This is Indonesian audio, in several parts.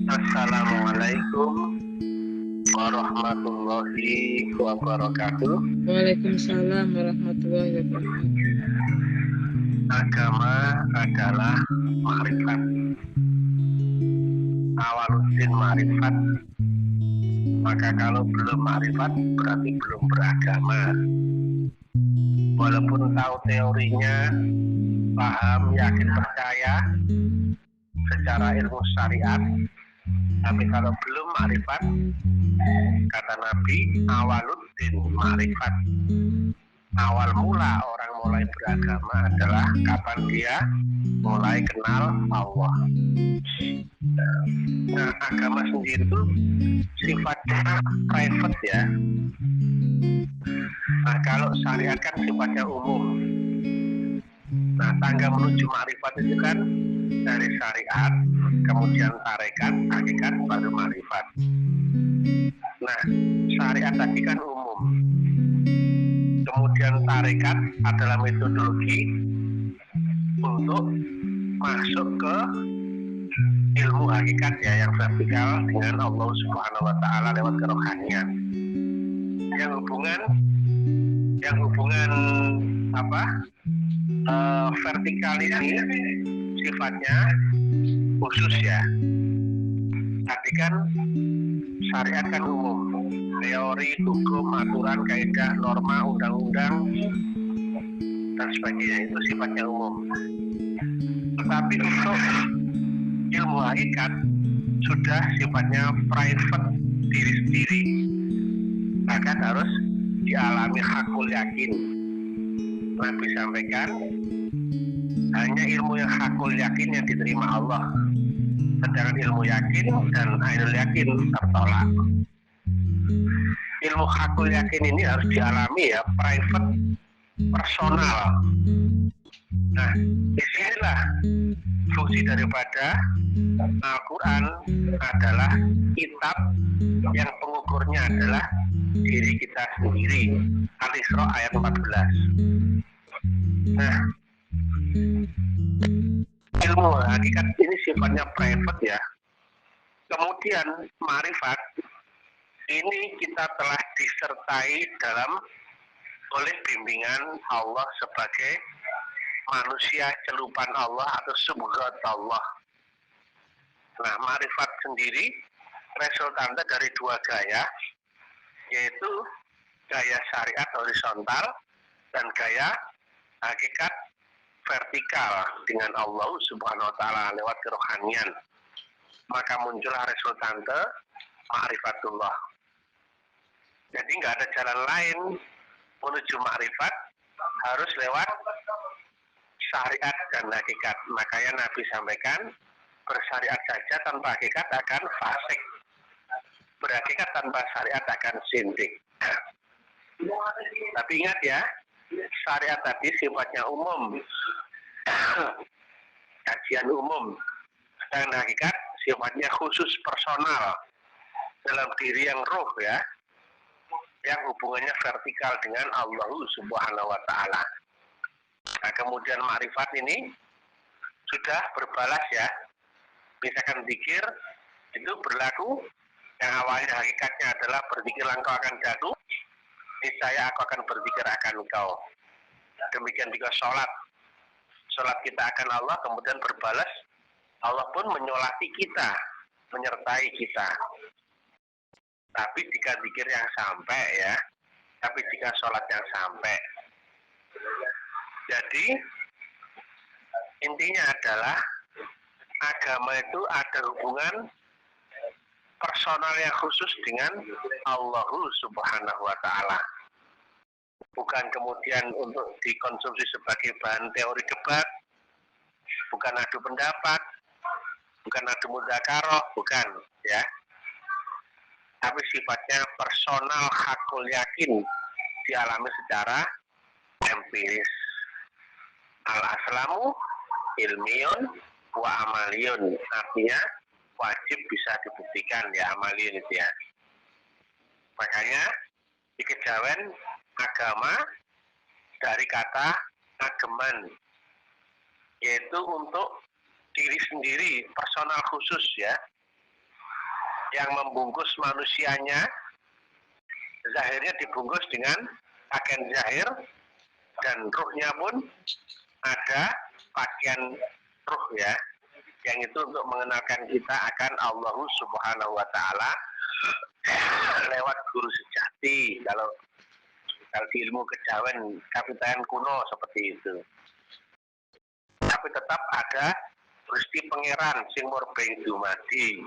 Assalamualaikum warahmatullahi wabarakatuh. Waalaikumsalam warahmatullahi wabarakatuh. Agama adalah makrifat. Awaluddin makrifat. Maka kalau belum makrifat berarti belum beragama. Walaupun tahu teorinya, paham, yakin, percaya secara ilmu syariat, tapi kalau belum makrifat, kata Nabi, awaluddin makrifat. Awal mula orang mulai beragama adalah kapan dia mulai kenal Allah. Nah, agama sendiri itu sifatnya private ya. Nah, kalau syariat kan sifatnya umum. Nah, tangga menuju makrifat itu kan dari syariat, kemudian tarekat, hakikat, baru makrifat. Nah, syariat tadi kan umum. Kemudian tarekat adalah metodologi untuk masuk ke ilmu hakikat ya, yang vertikal dengan Allah Subhanahu wa Ta'ala lewat kerohanian. Yang hubungan vertikal ini sifatnya khusus ya. Tapi kan syariat kan umum, teori, hukum, aturan, kaidah, norma, undang-undang dan sebagainya itu sifatnya umum. Tetapi untuk ilmu hakikat sudah sifatnya private, diri sendiri, bahkan harus dialami hakul yakin. Nabi sampaikan hanya ilmu yang hakul yakin yang diterima Allah, sedangkan ilmu yakin dan ainul yakin tertolak. Ilmu hakul yakin ini harus dialami ya, private, personal. Nah, disinilah fungsi daripada Al-Quran adalah kitab yang pengukurnya adalah diri kita sendiri. Al-Isra ayat 14. Nah, ilmu hakikat ini sifatnya private ya. Kemudian ma'rifat ini kita telah disertai oleh bimbingan Allah sebagai manusia celupan Allah atau subhat Allah. Nah, ma'rifat sendiri resultante dari dua gaya, yaitu gaya syariat horizontal dan gaya hakikat vertikal dengan Allah Subhanahu wa Ta'ala lewat kerohanian. Maka muncullah resultante ma'rifatullah. Jadi nggak ada jalan lain menuju ma'rifat, harus lewat syariat dan hakikat. Makanya Nabi sampaikan, bersyariat saja tanpa hakikat akan fasik, berhakikat tanpa syariat akan sindik. Tapi ingat ya, syariat tadi sifatnya umum, kajian umum, dan hakikat sifatnya khusus personal dalam diri yang ruh ya, yang hubungannya vertikal dengan Allah Subhanahu wa Ta'ala. Nah, kemudian ma'rifat ini sudah berbalas ya. Misalkan zikir itu berlaku, yang awalnya hakikatnya adalah berzikirlah engkau akan jatuh, niscaya aku akan berzikir akan engkau. Demikian juga sholat kita akan Allah, kemudian berbalas Allah pun menyolati kita, menyertai kita. Tapi jika zikir yang sampai ya, tapi jika sholat yang sampai. Jadi intinya adalah agama itu ada hubungan personal yang khusus dengan Allah Subhanahu wa Ta'ala. Bukan kemudian untuk dikonsumsi sebagai bahan teori debat, bukan adu pendapat, bukan adu mudzakarah, bukan ya. Tapi sifatnya personal, hakul yakin, dialami secara empiris. Al-aslamu ilmiyun wa amaliyun, artinya wajib bisa dibuktikan ya, amaliyun itu ya. Makanya di kejawen agama dari kata ageman, yaitu untuk diri sendiri, personal khusus ya, yang membungkus manusianya, zahirnya dibungkus dengan pakaian zahir, dan ruhnya pun ada pakaian ruh ya, yang itu untuk mengenalkan kita akan Allah Subhanahu wa Ta'ala lewat guru sejati. Kalau di ilmu kejawen kapitaen kuno seperti itu. Tapi tetap ada Gusti Pangeran sing murbeng dumadi.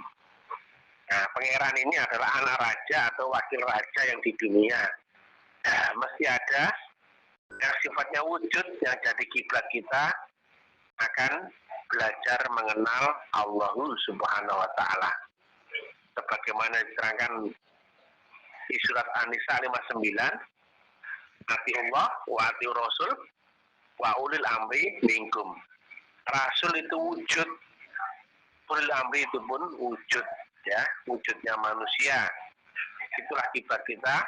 Nah, pangeran ini adalah anak raja atau wakil raja yang di dunia. Mesti ada yang sifatnya wujud yang jadi kiblat kita akan belajar mengenal Allah Subhanahu wa Ta'ala. Sebagaimana diterangkan di surat An-Nisa 59, ati Allah wa ati Rasul wa ulil amri minkum. Rasul itu wujud, ulil amri itu pun wujud ya, wujudnya manusia. Itulah kiblat kita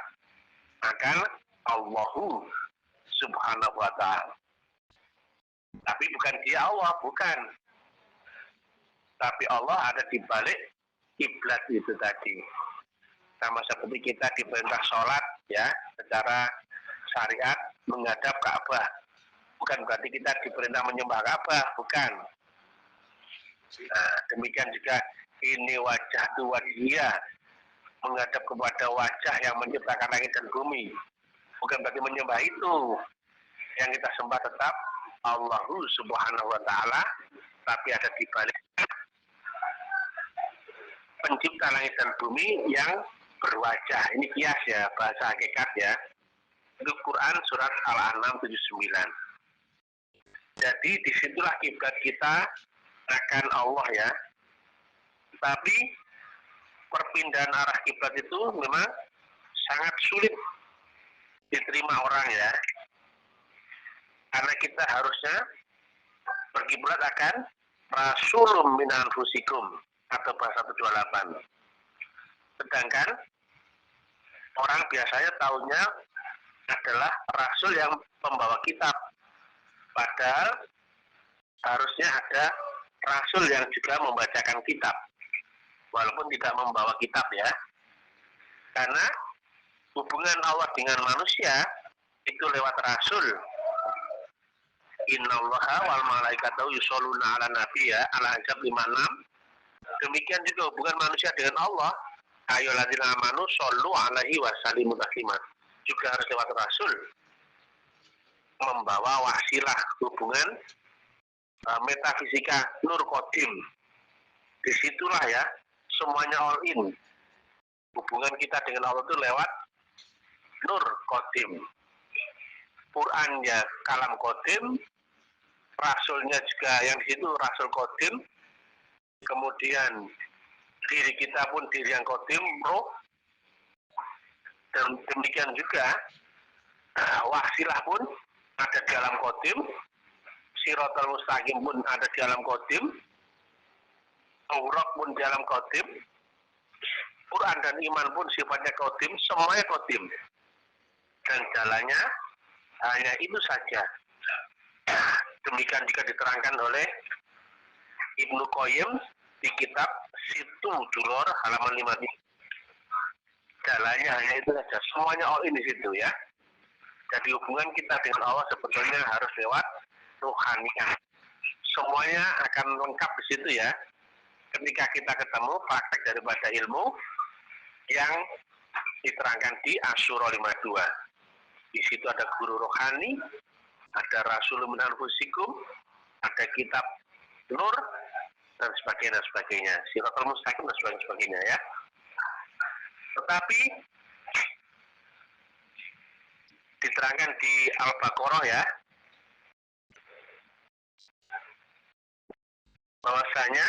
akan Allahu Subhanahu wa Ta'ala. Tapi bukan dia Allah, bukan. Tapi Allah ada di balik kiblat itu tadi. Sama seperti kita diperintah sholat ya, secara syariat menghadap Ka'bah. Bukan berarti kita diperintah menyembah Ka'bah, bukan. Nah, demikian juga ini wajah tu wajhiyah, menghadap kepada wajah yang menciptakan langit dan bumi. Bukan berarti menyembah itu. Yang kita sembah tetap Allah Subhanahu wa Ta'ala, tapi ada di balik pencipta langit dan bumi yang berwajah. Ini kias ya, bahasa hakikat ya. Itu Quran surat Al-An'am 79. Jadi disitulah kiblat kita akan Allah ya. Tapi perpindahan arah kiblat itu memang sangat sulit diterima orang ya. Karena kita harusnya berkiblat akan Rasulun min anfusikum atau bahasa 128. Sedangkan orang biasanya taunya adalah Rasul yang membawa kitab. Padahal harusnya ada Rasul yang juga membacakan kitab. Walaupun tidak membawa kitab ya. Karena hubungan Allah dengan manusia itu lewat Rasul. Innallaha wal malaikatahu yusholluna ala nabi ya, Al-Ahzab 56. Demikian juga hubungan manusia dengan Allah. Ayyuhalladzina amanu shollu alaihi wa sallimu taslima. Juga harus lewat Rasul. Membawa wasilah hubungan metafisika Nur Qadim. Disitulah ya semuanya all in. Hubungan kita dengan Allah itu lewat Nur Qadim. Qurannya kalam Qadim, Rasulnya juga yang di situ Rasul Qadim. Kemudian diri kita pun diri yang Qadim, roh. Dan demikian juga wasilah pun ada di alam Qadim, Siratal Mustaqim pun ada di alam Qadim, Aurat pun di alam Qadim, Quran dan iman pun sifatnya Qadim, semuanya Qadim. Dan jalannya hanya itu saja. Demikian juga diterangkan oleh Ibnu Qayyim di kitab Situ Duror halaman 5. Jalannya hanya itu saja. Semuanya all in di situ ya. Jadi hubungan kita dengan Allah sebetulnya harus lewat ruhaniyah. Semuanya akan lengkap di situ ya. Ketika kita ketemu praktek daripada ilmu yang diterangkan di Asyura 52. Di situ ada guru rohani, ada Rasul min anfusikum, ada kitab Nur, dan sebagainya, Siratal Mustaqim dan sebagainya ya. Tetapi diterangkan di Al-Baqarah ya, bahwasanya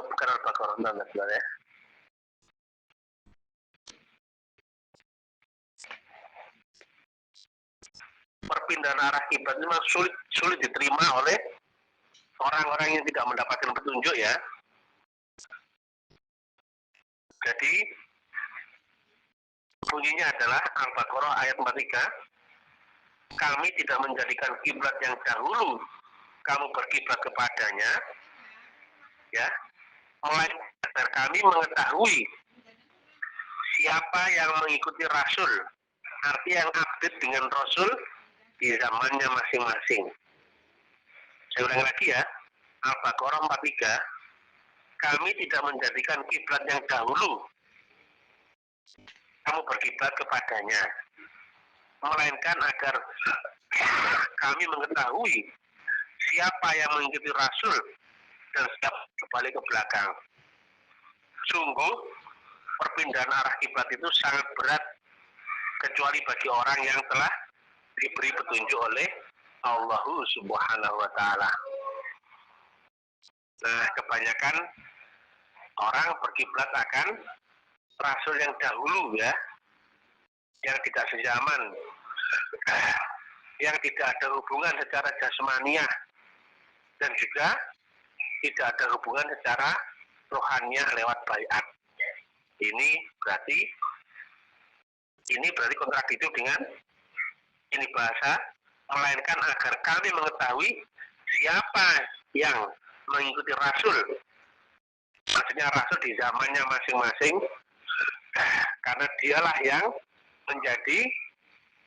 bukan Al-Baqarah, ya. Perpindahan arah kiblat itu memang sulit diterima oleh orang-orang yang tidak mendapatkan petunjuk ya. Jadi bunyinya adalah Al-Baqarah ayat 43. Kami tidak menjadikan kiblat yang dahulu kamu berkiblat kepadanya, ya, melainkan agar kami mengetahui siapa yang mengikuti Rasul, arti yang update dengan Rasul di zamannya masing-masing. Saya ulang lagi ya, Al-Baqarah 43, kami tidak menjadikan kiblat yang dahulu kamu berkiblat kepadanya, melainkan agar kami mengetahui siapa yang mengikuti Rasul dan siapa kembali ke belakang. Sungguh perpindahan arah kiblat itu sangat berat kecuali bagi orang yang telah diberi petunjuk oleh Allah Subhanahu wa Ta'ala. Nah, kebanyakan orang berkiblat akan Rasul yang dahulu, ya, yang tidak sezaman, yang tidak ada hubungan secara jasmaniah dan juga tidak ada hubungan secara rohaniah lewat baiat. Ini berarti kontradiktif dengan ini bahasa, melainkan agar kami mengetahui siapa yang mengikuti Rasul. Maksudnya Rasul di zamannya masing-masing, karena dialah yang menjadi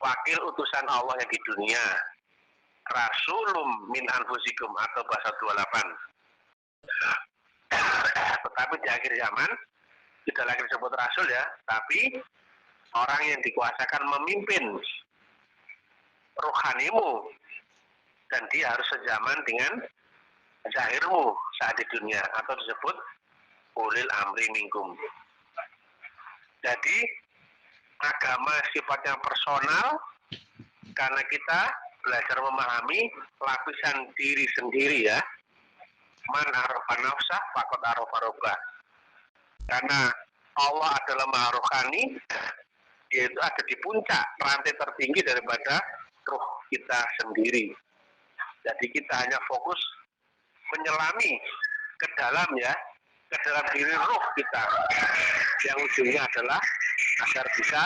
wakil utusan Allah yang di dunia. Rasulum min anfusikum atau bahasa 28. Tetapi di akhir zaman tidak lagi disebut Rasul, ya, tapi orang yang dikuasakan memimpin rohanimu, dan dia harus sejaman dengan zahirmu saat di dunia, atau disebut ulil amri minkum. Jadi agama sifatnya personal karena kita belajar memahami lapisan diri sendiri, ya. Man arafa nafsah faqad arafa rabbah. Karena Allah adalah Maha Rohani, yaitu ada di puncak rantai tertinggi daripada roh kita sendiri. Jadi kita hanya fokus menyelami ke dalam, ya, ke dalam diri roh kita, yang ujungnya adalah agar bisa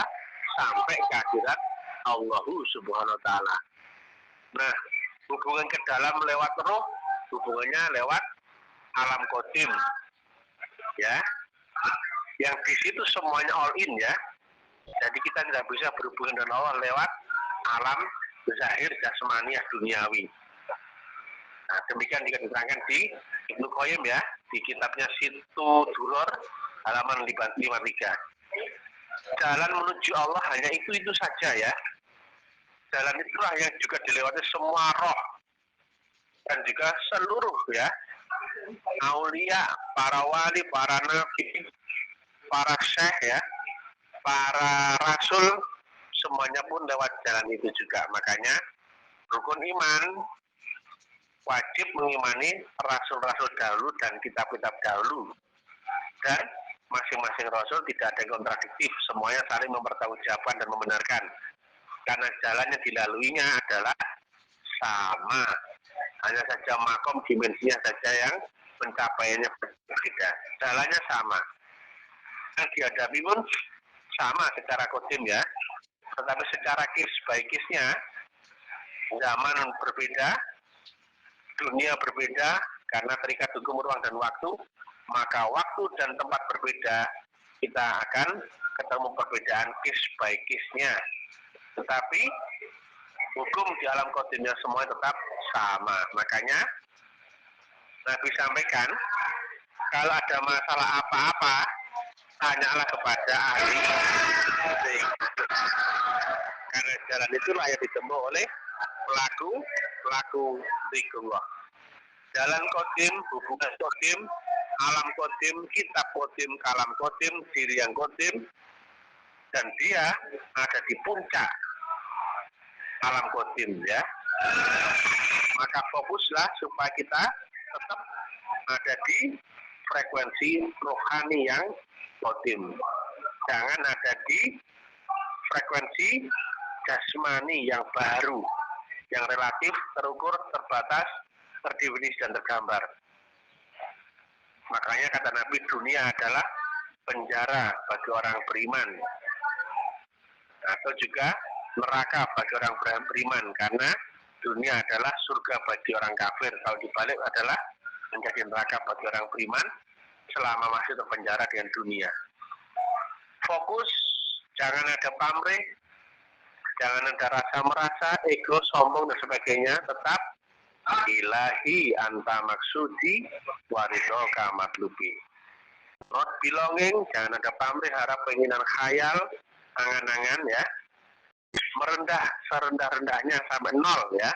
sampai ke akhirat Allah Subhanahu wa Ta'ala. Nah, hubungan ke dalam lewat roh, hubungannya lewat alam qadim, ya, yang di situ semuanya all in, ya. Jadi kita tidak bisa berhubungan dengan Allah lewat alam zahir jasmaniah duniawi. Nah, demikian diterangkan di Ibnu Qayyim, ya, di kitabnya Situ Duror halaman 53. Jalan menuju Allah hanya itu saja, ya. Jalan itulah yang juga dilewati semua roh dan juga seluruh, ya, aulia, para wali, para nabi, para syekh, ya, para rasul, semuanya pun lewat jalan itu juga. Makanya rukun iman wajib mengimani rasul-rasul dahulu dan kitab-kitab dahulu, dan masing-masing rasul tidak ada yang kontradiktif, semuanya saling mempertanggungjawabkan dan membenarkan karena jalan yang dilaluinya adalah sama, hanya saja makom dimensinya saja yang pencapaiannya berbeda. Jalannya sama, yang dihadapi pun sama secara kodim, ya, tetapi secara kis by kisnya, zaman berbeda, dunia berbeda, karena terikat hukum ruang dan waktu, maka waktu dan tempat berbeda, kita akan ketemu perbedaan kis by kisnya. Tetapi hukum di alam kodimnya semua tetap sama. Makanya Nabi sampaikan, kalau ada masalah apa-apa, tanyalah kepada ahli fikih. Karena jalan itulah yang ditempuh oleh pelaku zikrullah. Jalan kodim, hubungan kodim, alam kodim, kitab kodim, kalam kodim, diri yang kodim, dan dia ada di puncak alam kodim, ya. Maka fokuslah supaya kita tetap ada di frekuensi rohani yang kodim. Jangan ada di frekuensi jasmani yang baru, yang relatif, terukur, terbatas, terdefinisi dan tergambar. Makanya kata Nabi, dunia adalah penjara bagi orang beriman, atau juga neraka bagi orang beriman, karena dunia adalah surga bagi orang kafir, kalau dibalik adalah menjadi neraka bagi orang beriman selama masih terpenjara dengan dunia. Fokus, jangan ada pamrih, jangan ada rasa merasa, ego, sombong dan sebagainya. Tetap ilahi anta maksudi waridoka matlubi. Not belonging, jangan ada pamrih, harap, keinginan, khayal, angan-angan ya. Merendah serendah-rendahnya sampai nol ya,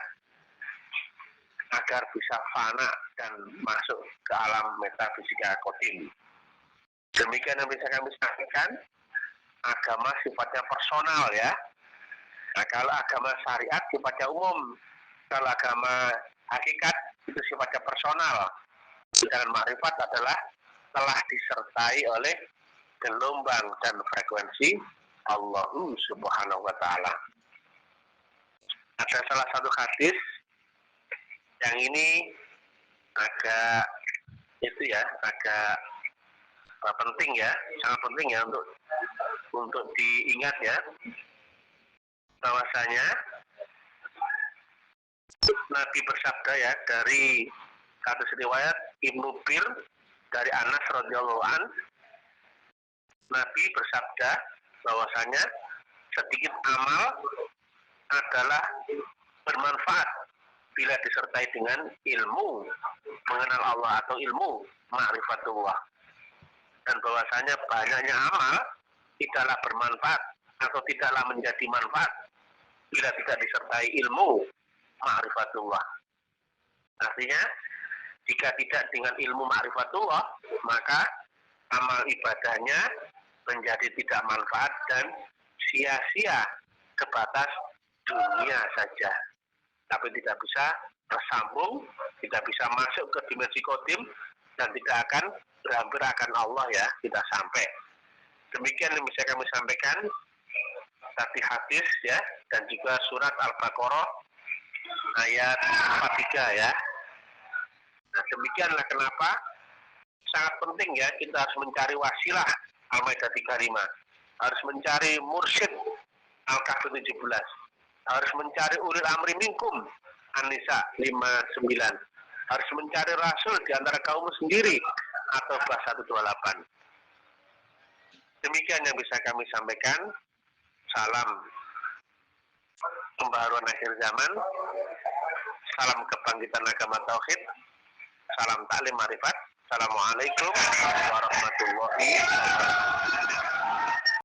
agar bisa fana dan masuk ke alam metafisika kodim. Demikian yang bisa kami sampaikan. Agama sifatnya personal ya. Nah, kalau agama syariat sifatnya umum, kalau agama hakikat itu sifatnya personal. Sedangkan makrifat adalah telah disertai oleh gelombang dan frekuensi Allah Subhanahu wa Ta'ala. Ada salah satu hadis yang ini agak penting ya, sangat penting ya untuk diingat ya, bahwasanya Nabi bersabda ya, dari hadis riwayat Ibnu Bir dari Anas radhiyallahu an, Nabi bersabda bahwasanya sedikit amal adalah bermanfaat bila disertai dengan ilmu mengenal Allah atau ilmu ma'rifatullah, dan bahwasanya banyaknya amal tidaklah bermanfaat atau tidaklah menjadi manfaat bila tidak disertai ilmu ma'rifatullah. Artinya jika tidak dengan ilmu ma'rifatullah, maka amal ibadahnya menjadi tidak manfaat dan sia-sia, sebatas dunia saja, tapi tidak bisa tersambung, tidak bisa masuk ke dimensi kodim, dan tidak akan berhampir akan Allah ya, tidak sampai. Demikian yang bisa kami sampaikan tadi hadis ya, dan juga surat Al-Baqarah ayat 43 ya. Nah, demikianlah kenapa sangat penting ya, kita harus mencari wasilah Al-Maidah 35, harus mencari mursyid Al-Kahfi 17, harus mencari ulil amri minkum An-Nisa 59, harus mencari rasul di antara kaum sendiri atau Bah 128. Demikian yang bisa kami sampaikan. Salam pembaharuan akhir zaman, salam kebangkitan agama tauhid, salam taklim marifat. Assalamualaikum warahmatullahi wabarakatuh.